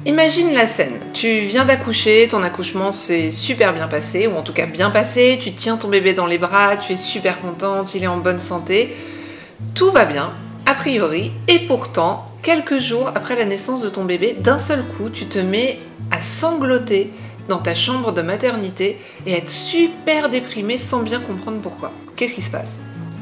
Imagine la scène, tu viens d'accoucher, ton accouchement s'est super bien passé, ou en tout cas bien passé, tu tiens ton bébé dans les bras, tu es super contente, il est en bonne santé, tout va bien, a priori, et pourtant, quelques jours après la naissance de ton bébé, d'un seul coup, tu te mets à sangloter dans ta chambre de maternité et être super déprimée sans bien comprendre pourquoi. Qu'est-ce qui se passe?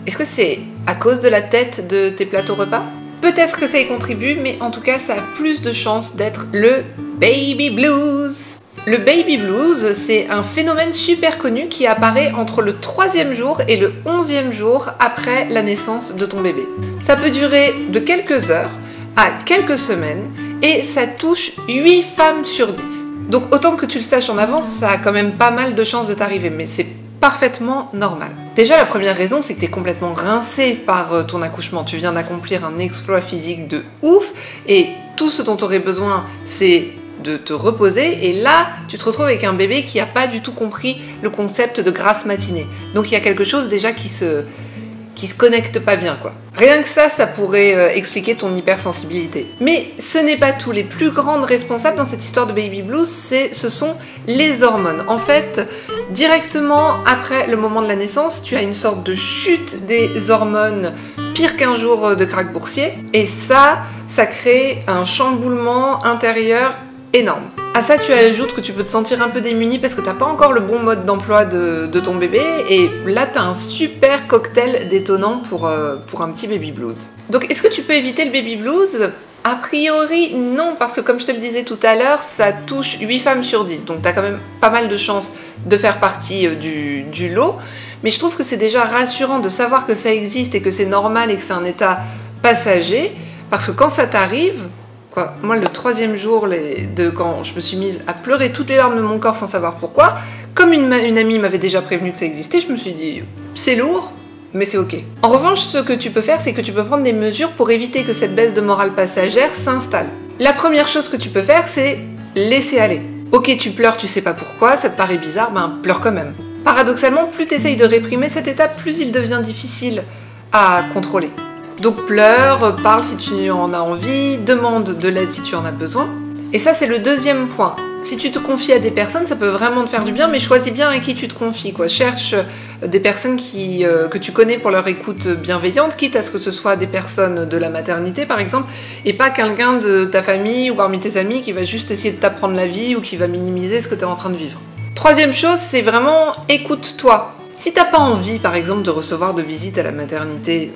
Est-ce que c'est à cause de la tête de tes plateaux repas? Peut-être que ça y contribue, mais en tout cas, ça a plus de chances d'être le baby blues. Le baby blues, c'est un phénomène super connu qui apparaît entre le 3e jour et le 11e jour après la naissance de ton bébé. Ça peut durer de quelques heures à quelques semaines et ça touche 8 femmes sur 10. Donc autant que tu le saches en avance, ça a quand même pas mal de chances de t'arriver, mais c'est parfaitement normal. Déjà, la première raison, c'est que tu es complètement rincé par ton accouchement. Tu viens d'accomplir un exploit physique de ouf et tout ce dont tu aurais besoin, c'est de te reposer. Et là, tu te retrouves avec un bébé qui n'a pas du tout compris le concept de grasse matinée. Donc il y a quelque chose déjà qui se connecte pas bien, quoi. Rien que ça pourrait expliquer ton hypersensibilité. Mais ce n'est pas tout. Les plus grandes responsables dans cette histoire de baby blues, ce sont les hormones. En fait, directement après le moment de la naissance, tu as une sorte de chute des hormones, pire qu'un jour de krach boursier. Et ça crée un chamboulement intérieur énorme. À ça, tu ajoutes que tu peux te sentir un peu démuni parce que tu n'as pas encore le bon mode d'emploi de ton bébé. Et là, tu as un super cocktail détonnant pour un petit baby blues. Donc, est-ce que tu peux éviter le baby blues? A priori, non, parce que comme je te le disais tout à l'heure, ça touche 8 femmes sur 10. Donc, tu as quand même pas mal de chances de faire partie du lot. Mais je trouve que c'est déjà rassurant de savoir que ça existe et que c'est normal et que c'est un état passager. Parce que quand ça t'arrive... Moi, le 3e jour, quand je me suis mise à pleurer toutes les larmes de mon corps sans savoir pourquoi, comme une amie m'avait déjà prévenu que ça existait, je me suis dit, c'est lourd, mais c'est ok. En revanche, ce que tu peux faire, c'est que tu peux prendre des mesures pour éviter que cette baisse de morale passagère s'installe. La première chose que tu peux faire, c'est laisser aller. Ok, tu pleures, tu sais pas pourquoi, ça te paraît bizarre, ben pleure quand même. Paradoxalement, plus tu essayes de réprimer cet état, plus il devient difficile à contrôler. Donc pleure, parle si tu en as envie, demande de l'aide si tu en as besoin. Et ça, c'est le 2e point. Si tu te confies à des personnes, ça peut vraiment te faire du bien, mais choisis bien à qui tu te confies, quoi. Cherche des personnes que tu connais pour leur écoute bienveillante, quitte à ce que ce soit des personnes de la maternité, par exemple, et pas quelqu'un de ta famille ou parmi tes amis qui va juste essayer de t'apprendre la vie ou qui va minimiser ce que tu es en train de vivre. 3e chose, c'est vraiment écoute-toi. Si t'as pas envie, par exemple, de recevoir de visite à la maternité,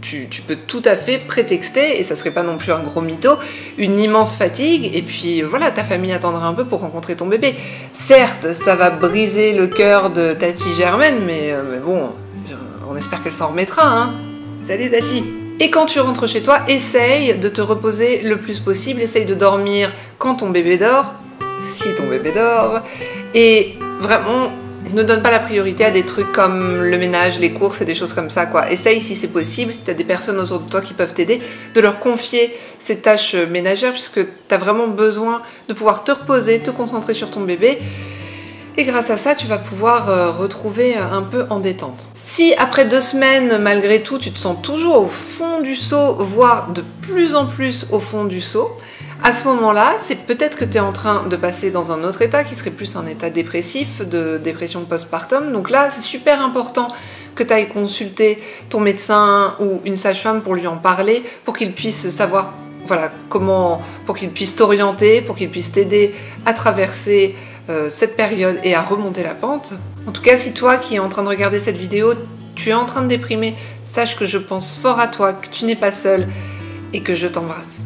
tu peux tout à fait prétexter, et ça serait pas non plus un gros mytho, une immense fatigue, et puis voilà, ta famille attendra un peu pour rencontrer ton bébé. Certes, ça va briser le cœur de Tati Germaine, mais bon, on espère qu'elle s'en remettra, hein. Salut Tati! Et quand tu rentres chez toi, essaye de te reposer le plus possible, essaye de dormir quand ton bébé dort, si ton bébé dort, et vraiment... ne donne pas la priorité à des trucs comme le ménage, les courses et des choses comme ça, quoi. Essaye, si c'est possible, si tu as des personnes autour de toi qui peuvent t'aider, de leur confier ces tâches ménagères, puisque tu as vraiment besoin de pouvoir te reposer, te concentrer sur ton bébé. Et grâce à ça, tu vas pouvoir retrouver un peu en détente. Si après 2 semaines, malgré tout, tu te sens toujours au fond du seau, voire de plus en plus au fond du seau, à ce moment-là, c'est peut-être que tu es en train de passer dans un autre état qui serait plus un état dépressif, de dépression postpartum. Donc là, c'est super important que tu ailles consulter ton médecin ou une sage-femme pour lui en parler, pour qu'il puisse savoir comment, pour qu'il puisse t'orienter, pour qu'il puisse t'aider à traverser cette période et à remonter la pente. En tout cas, si toi qui es en train de regarder cette vidéo, tu es en train de déprimer, sache que je pense fort à toi, que tu n'es pas seul et que je t'embrasse.